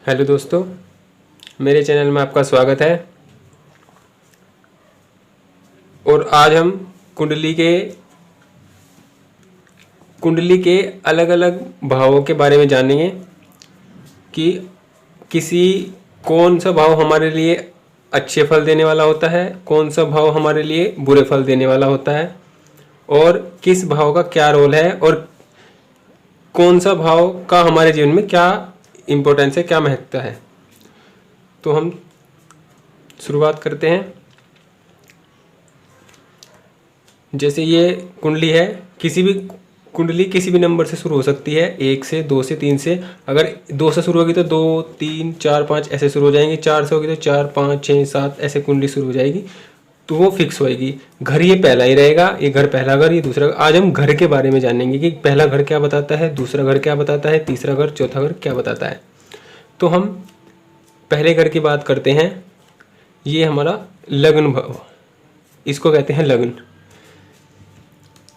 Hello दोस्तों, मेरे channel में आपका स्वागत है। और आज हम कुंडली के अलग अलग भावों के बारे में जानेंगे कि किसी कौन सा भाव हमारे लिए अच्छे फल देने वाला होता है, कौन सा भाव हमारे लिए बुरे फल देने वाला होता है, और किस भाव का क्या रोल है, और कौन सा भाव का हमारे जीवन में क्या इम्पोर्टेंस है, क्या महत्व है। तो हम शुरुआत करते हैं। जैसे ये कुंडली है, किसी भी कुंडली किसी भी नंबर से शुरू हो सकती है, 1 से 2 से 3 से। अगर 2 से शुरू होगी तो 2 3 4 5 ऐसे शुरू हो जाएंगे, 4 से होगी तो 4 5 6 7 ऐसे कुंडली शुरू हो जाएगी, तो वो फिक्स होएगी। घर ये पहला ही रहेगा, ये घर पहला घर, ये दूसरा घर। आज हम घर के बारे में जानेंगे कि पहला घर क्या बताता है, दूसरा घर क्या बताता है, तीसरा घर, चौथा घर क्या बताता है। तो हम पहले घर की बात करते हैं। ये हमारा लग्न भाव, इसको कहते हैं लग्न।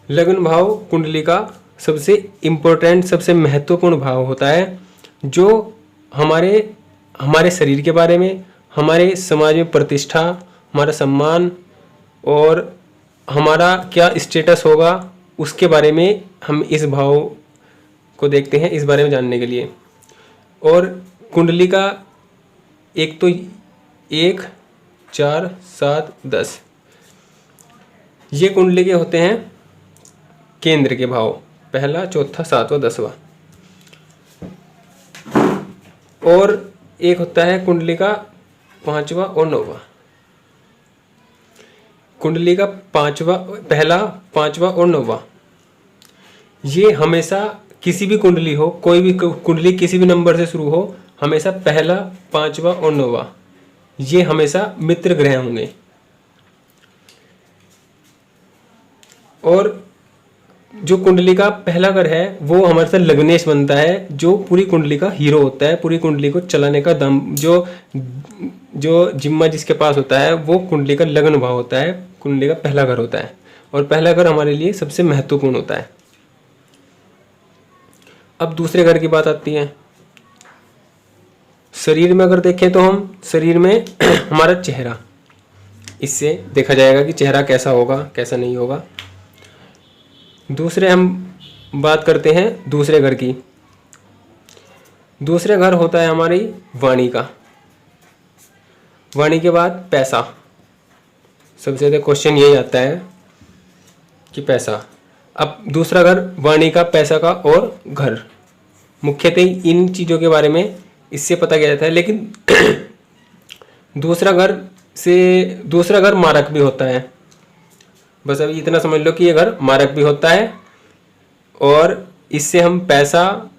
लग्न भाव कुंडली का सबसे इम्पोर्टेंट, सबसे महत्वपूर्ण भाव होता है, जो हमारे शरीर के बारे में, हमारे समाज में प्रतिष्ठा, हमारा सम्मान और हमारा क्या स्टेटस होगा, उसके बारे में हम इस भाव को देखते हैं, इस बारे में जानने के लिए। और कुंडली का एक तो 1 4 7 10 ये कुंडली के होते हैं केंद्र के भाव, पहला, चौथा, 7वां, 10वां। और एक होता है कुंडली का 5वां और 9वां। कुंडली का पहला, 5वां और 9वां, ये हमेशा किसी भी कुंडली हो, कोई भी कुंडली किसी भी नंबर से शुरू हो, हमेशा पहला, 5वां और 9वां ये हमेशा मित्र ग्रह होंगे। और जो कुंडली का पहला घर है वो हमारे साथ लग्नेश बनता है, जो पूरी कुंडली का हीरो होता है, पूरी कुंडली को चलाने का दम, जो जिम्मा जिसके पास होता है, वो कुंडली का लग्न भाव होता है, कुंडली का पहला घर होता है। और पहला घर हमारे लिए सबसे महत्वपूर्ण होता है। अब दूसरे घर की बात आती है। शरीर में अगर देखें तो हम शरीर में हमारा चेहरा, इससे देखा जाएगा कि चेहरा कैसा होगा, कैसा नहीं होगा। दूसरे हम बात करते हैं दूसरे घर की। दूसरे घर होता है हमारी वाणी का। वाणी के बाद पैसा। सबसे ज़्यादा क्वेश्चन यही आता है कि पैसा। अब दूसरा घर वाणी का, पैसा का और घर, मुख्यतः इन चीज़ों के बारे में इससे पता किया जाता है। लेकिन दूसरा घर मारक भी होता है। बस अभी इतना समझ लो कि ये घर मारक भी होता है। और इससे हम पैसा,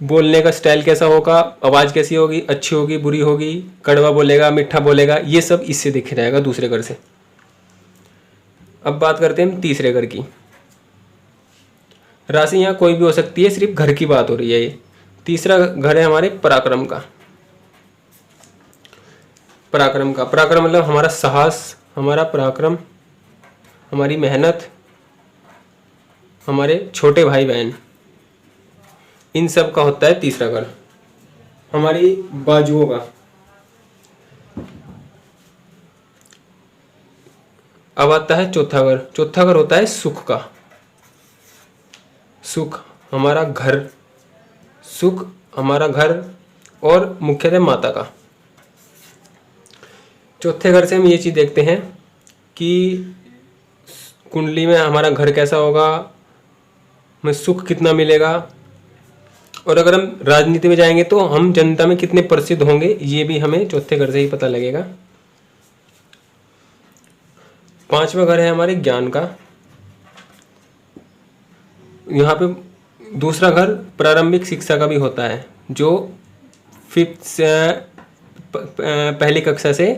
बोलने का स्टाइल कैसा होगा, आवाज़ कैसी होगी, अच्छी होगी, बुरी होगी, कड़वा बोलेगा, मीठा बोलेगा, ये सब इससे दिख जाएगा दूसरे घर से। अब बात करते हैं हम तीसरे घर की। राशि यहाँ कोई भी हो सकती है, सिर्फ घर की बात हो रही है। ये तीसरा घर है हमारे पराक्रम का। पराक्रम मतलब हमारा साहस, हमारा पराक्रम, हमारी मेहनत, हमारे छोटे भाई बहन, इन सब का होता है तीसरा घर। हमारी बाजुओं का। अब आता है चौथा घर। चौथा घर होता है सुख का। सुख हमारा घर, सुख हमारा घर और मुख्यतः माता का। चौथे घर से हम ये चीज़ देखते हैं कि कुंडली में हमारा घर कैसा होगा, हमें सुख कितना मिलेगा, और अगर हम राजनीति में जाएंगे तो हम जनता में कितने प्रसिद्ध होंगे, ये भी हमें चौथे घर से ही पता लगेगा। 5वां घर है हमारे ज्ञान का। यहाँ पे दूसरा घर प्रारंभिक शिक्षा का भी होता है, जो 5th से पहली कक्षा से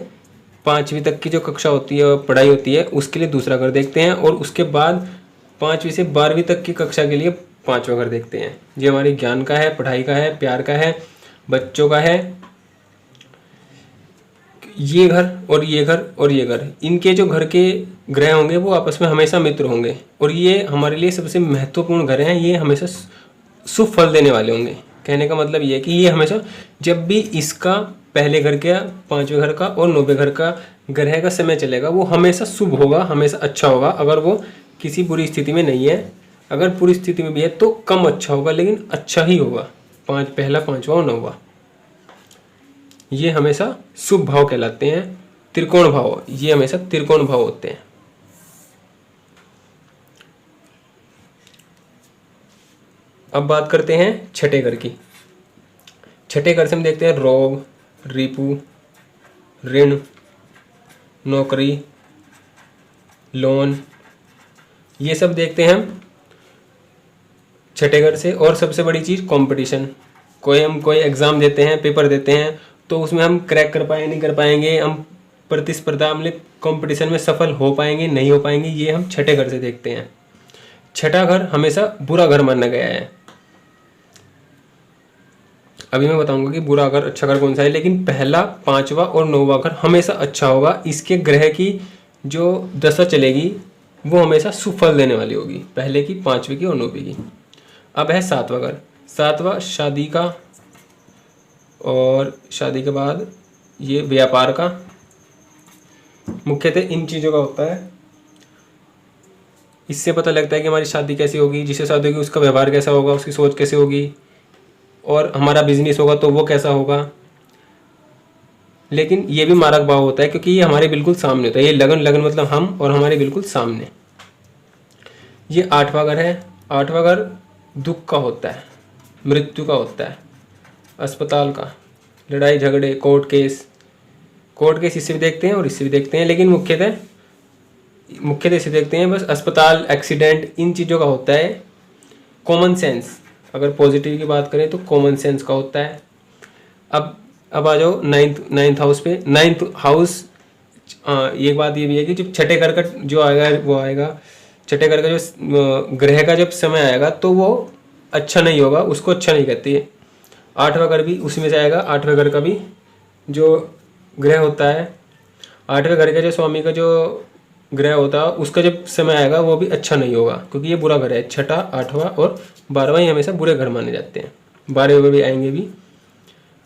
5वीं तक की जो कक्षा होती है, पढ़ाई होती है, उसके लिए दूसरा घर देखते हैं। और उसके बाद 5वीं से 12वीं तक की कक्षा के लिए 5वां घर देखते हैं। ये हमारी ज्ञान का है, पढ़ाई का है, प्यार का है, बच्चों का है। ये घर और ये घर और ये घर, इनके जो घर के ग्रह होंगे वो आपस में हमेशा मित्र होंगे, और ये हमारे लिए सबसे महत्वपूर्ण घर हैं। ये हमेशा शुभ फल देने वाले होंगे। कहने का मतलब ये है कि ये हमेशा जब भी इसका पहले घर का, पांचवें घर का और नौवें घर का ग्रह का समय चलेगा वो हमेशा शुभ होगा, हमेशा अच्छा होगा। अगर वो किसी बुरी स्थिति में नहीं है, अगर पूरी स्थिति में भी है तो कम अच्छा होगा, लेकिन अच्छा ही होगा। पहला, पांचवा और नौवा ये हमेशा शुभ भाव कहलाते हैं। त्रिकोण भाव, ये हमेशा त्रिकोण भाव होते हैं। अब बात करते हैं छठे घर की। छठे घर से हम देखते हैं रोग, रिपु, ऋण, नौकरी, लोन, ये सब देखते हैं हम छठे घर से। और सबसे बड़ी चीज़ कंपटीशन। हम कोई एग्ज़ाम देते हैं, पेपर देते हैं, तो उसमें हम क्रैक कर पाएंगे नहीं कर पाएंगे, हम प्रतिस्पर्धा मतलब कंपटीशन में सफल हो पाएंगे नहीं हो पाएंगे, ये हम छठे घर से देखते हैं। छठा घर हमेशा बुरा घर माना गया है। अभी मैं बताऊंगा कि बुरा घर अच्छा घर कौन सा है, लेकिन पहला, पांचवा और नौवा घर हमेशा अच्छा होगा। इसके ग्रह की जो दशा चलेगी वो हमेशा सुफल देने वाली होगी, पहले की, पांचवी की और नौवीं की। अब है सातवां घर। सातवां शादी का, और शादी के बाद ये व्यापार का, मुख्यतः इन चीज़ों का होता है। इससे पता लगता है कि हमारी शादी कैसी होगी, जिससे शादी होगी उसका व्यवहार कैसा होगा, उसकी सोच कैसी होगी, और हमारा बिजनेस होगा तो वो कैसा होगा। लेकिन ये भी मारक भाव होता है क्योंकि ये हमारे बिल्कुल सामने होता है। ये लगन, लगन मतलब हम, और हमारे बिल्कुल सामने। ये आठवां घर है। आठवां घर दुख का होता है, मृत्यु का होता है, अस्पताल का, लड़ाई झगड़े, कोर्ट केस। कोर्ट केस इससे भी देखते हैं और इससे भी देखते हैं, लेकिन मुख्यतः इसे देखते हैं बस। अस्पताल, एक्सीडेंट, इन चीज़ों का होता है। कॉमन सेंस, अगर पॉजिटिव की बात करें तो कॉमन सेंस का होता है। अब आ जाओ नाइन्थ हाउस पे। नाइन्थ हाउस, एक बात ये भी है कि जब छठे घर का जो आएगा वो आएगा, छठे घर का जो ग्रह का जब समय आएगा तो वो अच्छा नहीं होगा, उसको अच्छा नहीं कहती है। आठवां घर भी उसी में से आएगा। आठवें घर का भी जो ग्रह होता है, आठवें घर के जो स्वामी का जो ग्रह होता है उसका जब समय आएगा वो भी अच्छा नहीं होगा, क्योंकि ये बुरा घर है। छठा, आठवां और 12वां ये हमेशा बुरे घर माने जाते हैं। 12वें भी आएंगे भी।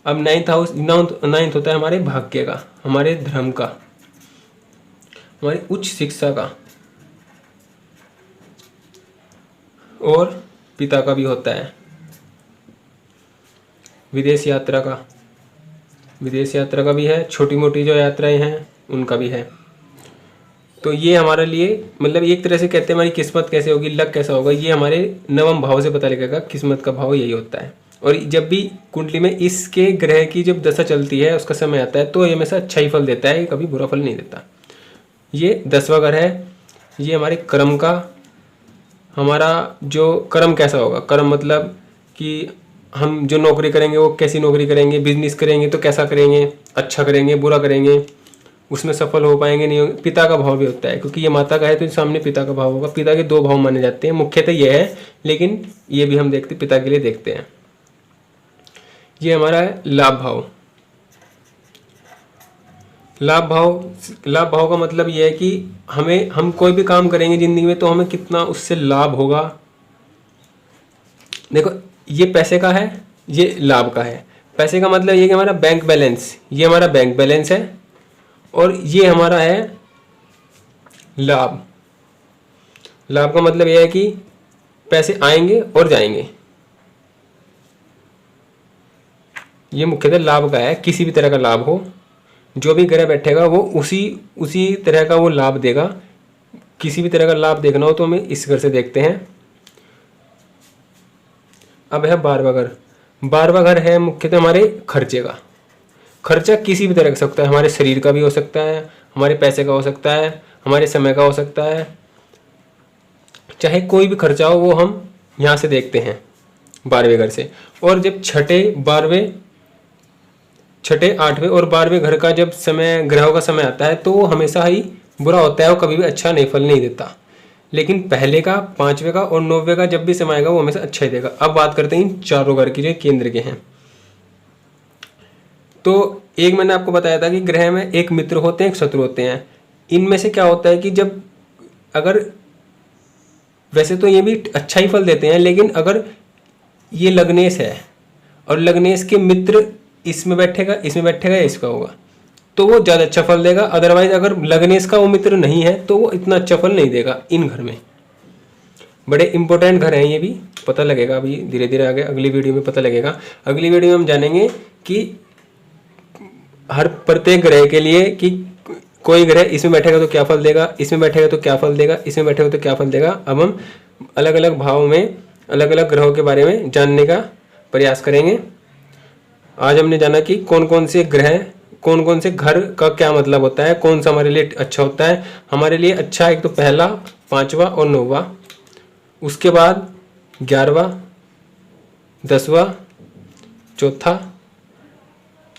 अब नाइन्थ होता है हमारे भाग्य का, हमारे धर्म का, हमारी उच्च शिक्षा का, और पिता का भी होता है। विदेश यात्रा का भी है। छोटी मोटी जो यात्राएं हैं उनका भी है। तो ये हमारे लिए मतलब एक तरह से कहते हैं हमारी किस्मत कैसे होगी, लक कैसा होगा, ये हमारे नवम भाव से पता लगेगा। किस्मत का भाव यही होता है। और जब भी कुंडली में इसके ग्रह की जब दशा चलती है, उसका समय आता है, तो ये हमेशा अच्छा ही फल देता है, कभी बुरा फल नहीं देता। ये 10वां घर है। ये हमारे कर्म का, हमारा जो कर्म कैसा होगा। कर्म मतलब कि हम जो नौकरी करेंगे वो कैसी नौकरी करेंगे, बिजनेस करेंगे तो कैसा करेंगे, अच्छा करेंगे, बुरा करेंगे, उसमें सफल हो पाएंगे नहीं होंगे। पिता का भाव भी होता है, क्योंकि ये माता का है तो सामने पिता का भाव होगा। पिता के 2 भाव माने जाते हैं, मुख्यतः ये है, लेकिन ये भी हम देखते पिता के लिए देखते हैं। ये हमारा है लाभ भाव। लाभ भाव का मतलब ये है कि हम कोई भी काम करेंगे जिंदगी में तो हमें कितना उससे लाभ होगा। देखो, ये पैसे का है, ये लाभ का है। पैसे का मतलब ये कि हमारा बैंक बैलेंस, ये हमारा बैंक बैलेंस है, और ये हमारा है लाभ। लाभ का मतलब यह है कि पैसे आएंगे और जाएंगे। ये मुख्यतः लाभ का है। किसी भी तरह का लाभ हो, जो भी ग्रह बैठेगा वो उसी तरह का वो लाभ देगा। किसी भी तरह का लाभ देखना हो तो हमें इस घर से देखते हैं। अब है 12वां घर। 12वां घर है मुख्यतः हमारे खर्चे का। खर्चा किसी भी तरह का सकता है, हमारे शरीर का भी हो सकता है, हमारे पैसे का हो सकता है, हमारे समय का हो सकता है, चाहे कोई भी खर्चा हो वो हम यहाँ से देखते हैं 12वें घर से। और जब छठे, 8वें और 12वें घर का जब समय, ग्रहों का समय आता है तो वो हमेशा ही बुरा होता है, वो कभी भी अच्छा नहीं फल नहीं देता। लेकिन पहले का, 5वें का और 9वें का जब भी समय आएगा वो हमेशा अच्छा ही देगा। अब बात करते हैं इन चारों घर की जो केंद्र के हैं। तो एक मैंने आपको बताया था कि ग्रह में एक मित्र होते हैं, एक शत्रु होते हैं। इनमें से क्या होता है कि जब अगर, वैसे तो ये भी अच्छा ही फल देते हैं, लेकिन अगर ये लग्नेश है, और लग्नेश के मित्र इसमें बैठेगा, इसमें बैठेगा या इसका होगा, तो वो ज़्यादा अच्छा फल देगा। अदरवाइज अगर लग्नेश का वो मित्र नहीं है तो वो इतना अच्छा फल नहीं देगा इन घर में। बड़े इंपॉर्टेंट घर हैं ये भी, पता लगेगा अभी धीरे धीरे आगे अगली वीडियो में पता लगेगा। अगली वीडियो में हम जानेंगे कि हर प्रत्येक ग्रह के लिए कि कोई ग्रह इसमें बैठेगा तो क्या फल देगा, इसमें बैठेगा तो क्या फल देगा, इसमें बैठेगा तो क्या फल देगा। अब हम अलग अलग भावों में अलग अलग ग्रहों के बारे में जानने का प्रयास करेंगे। आज हमने जाना कि कौन कौन से ग्रह, कौन कौन से घर का क्या मतलब होता है, कौन सा हमारे लिए अच्छा होता है। हमारे लिए अच्छा एक तो पहला, 5वां और 9वां, उसके बाद 11वां, 10वां, चौथा,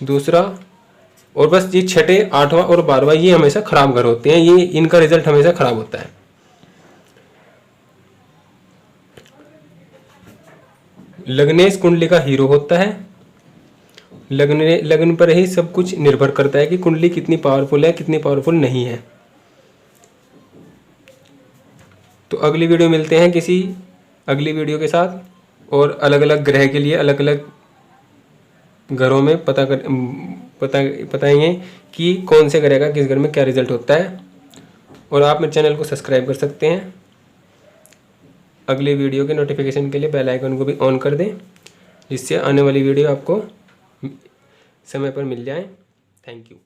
दूसरा, और बस ये 6, 8वां और 12वां ये हमेशा खराब घर होते हैं, ये इनका रिजल्ट हमेशा खराब होता है। लग्नेश कुंडली का हीरो होता है। लग्न पर ही सब कुछ निर्भर करता है कि कुंडली कितनी पावरफुल है, कितनी पावरफुल नहीं है। तो अगली वीडियो मिलते हैं किसी अगली वीडियो के साथ, और अलग अलग ग्रह के लिए अलग अलग घरों में बताएंगे कि कौन से ग्रह का किस घर में क्या रिजल्ट होता है। और आप मेरे चैनल को सब्सक्राइब कर सकते हैं। अगली वीडियो के नोटिफिकेशन के लिए बेल आइकन को भी ऑन कर दें, जिससे आने वाली वीडियो आपको समय पर मिल जाए। Thank you.